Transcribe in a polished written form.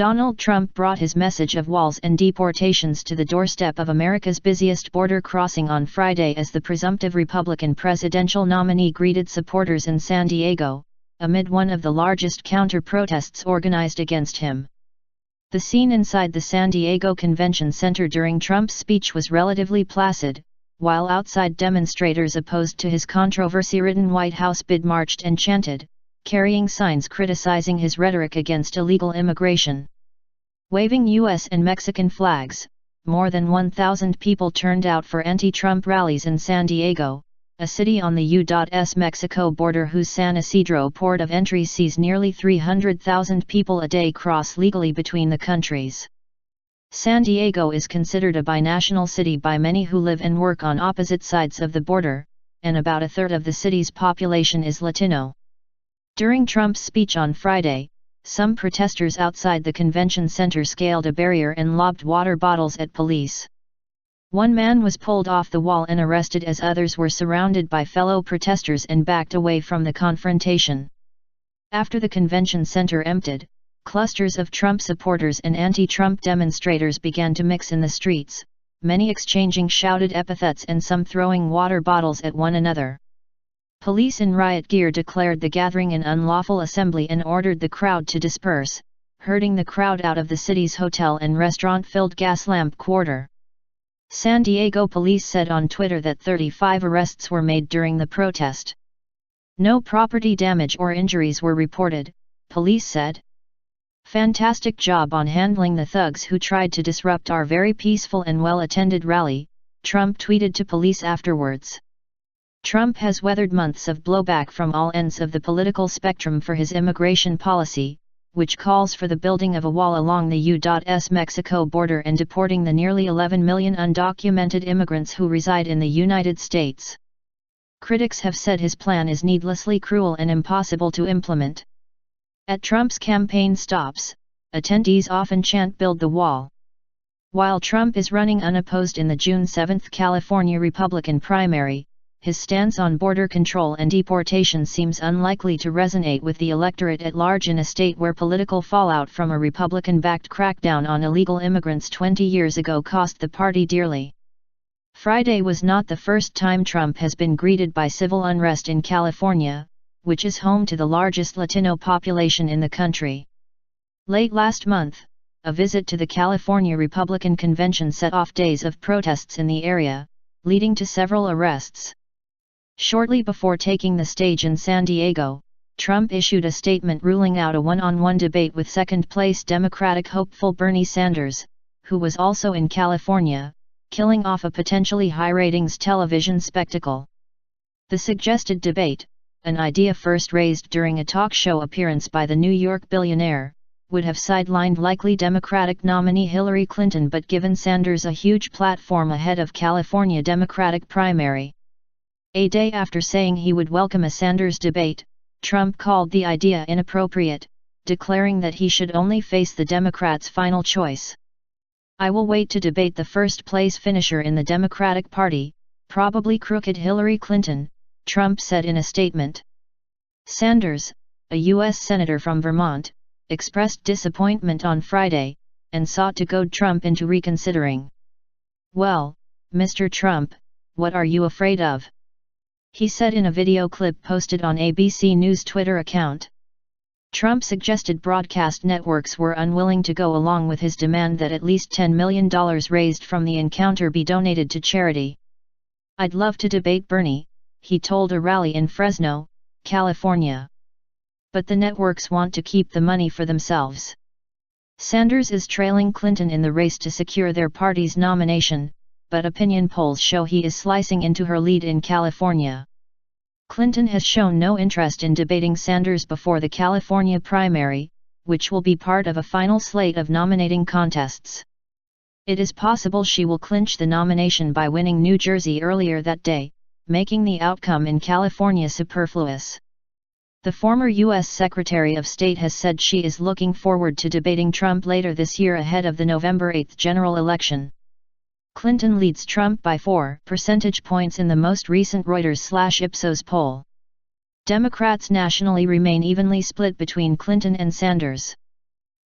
Donald Trump brought his message of walls and deportations to the doorstep of America's busiest border crossing on Friday as the presumptive Republican presidential nominee greeted supporters in San Diego, amid one of the largest counter-protests organized against him. The scene inside the San Diego Convention Center during Trump's speech was relatively placid, while outside demonstrators opposed to his controversy-ridden White House bid marched and chanted, carrying signs criticizing his rhetoric against illegal immigration. Waving U.S. and Mexican flags, more than 1,000 people turned out for anti-Trump rallies in San Diego, a city on the U.S Mexico border whose San Ysidro port of entry sees nearly 300,000 people a day cross legally between the countries. San Diego is considered a binational city by many who live and work on opposite sides of the border, and about a third of the city's population is Latino. During Trump's speech on Friday, some protesters outside the convention center scaled a barrier and lobbed water bottles at police. One man was pulled off the wall and arrested as others were surrounded by fellow protesters and backed away from the confrontation. After the convention center emptied, clusters of Trump supporters and anti-Trump demonstrators began to mix in the streets, many exchanging shouted epithets and some throwing water bottles at one another. Police in riot gear declared the gathering an unlawful assembly and ordered the crowd to disperse, herding the crowd out of the city's hotel and restaurant-filled Gaslamp Quarter. San Diego police said on Twitter that 35 arrests were made during the protest. No property damage or injuries were reported, police said. "Fantastic job on handling the thugs who tried to disrupt our very peaceful and well-attended rally," Trump tweeted to police afterwards. Trump has weathered months of blowback from all ends of the political spectrum for his immigration policy, which calls for the building of a wall along the U.S Mexico border and deporting the nearly 11 million undocumented immigrants who reside in the United States. Critics have said his plan is needlessly cruel and impossible to implement. At Trump's campaign stops, attendees often chant "Build the Wall." While Trump is running unopposed in the June 7 California Republican primary, his stance on border control and deportation seems unlikely to resonate with the electorate at large in a state where political fallout from a Republican-backed crackdown on illegal immigrants 20 years ago cost the party dearly. Friday was not the first time Trump has been greeted by civil unrest in California, which is home to the largest Latino population in the country. Late last month, a visit to the California Republican Convention set off days of protests in the area, leading to several arrests. Shortly before taking the stage in San Diego, Trump issued a statement ruling out a one-on-one debate with second-place Democratic hopeful Bernie Sanders, who was also in California, killing off a potentially high-ratings television spectacle. The suggested debate, an idea first raised during a talk show appearance by the New York billionaire, would have sidelined likely Democratic nominee Hillary Clinton but given Sanders a huge platform ahead of California Democratic primary. A day after saying he would welcome a Sanders debate, Trump called the idea inappropriate, declaring that he should only face the Democrats' final choice. "I will wait to debate the first-place finisher in the Democratic Party, probably crooked Hillary Clinton," Trump said in a statement. Sanders, a U.S. Senator from Vermont, expressed disappointment on Friday, and sought to goad Trump into reconsidering. "Well, Mr. Trump, what are you afraid of?" he said in a video clip posted on ABC News' Twitter account. Trump suggested broadcast networks were unwilling to go along with his demand that at least $10 million raised from the encounter be donated to charity. "I'd love to debate Bernie," he told a rally in Fresno, California. "But the networks want to keep the money for themselves." Sanders is trailing Clinton in the race to secure their party's nomination, but opinion polls show he is slicing into her lead in California. Clinton has shown no interest in debating Sanders before the California primary, which will be part of a final slate of nominating contests. It is possible she will clinch the nomination by winning New Jersey earlier that day, making the outcome in California superfluous. The former U.S. Secretary of State has said she is looking forward to debating Trump later this year ahead of the November 8 general election. Clinton leads Trump by 4 percentage points in the most recent Reuters/Ipsos poll. Democrats nationally remain evenly split between Clinton and Sanders.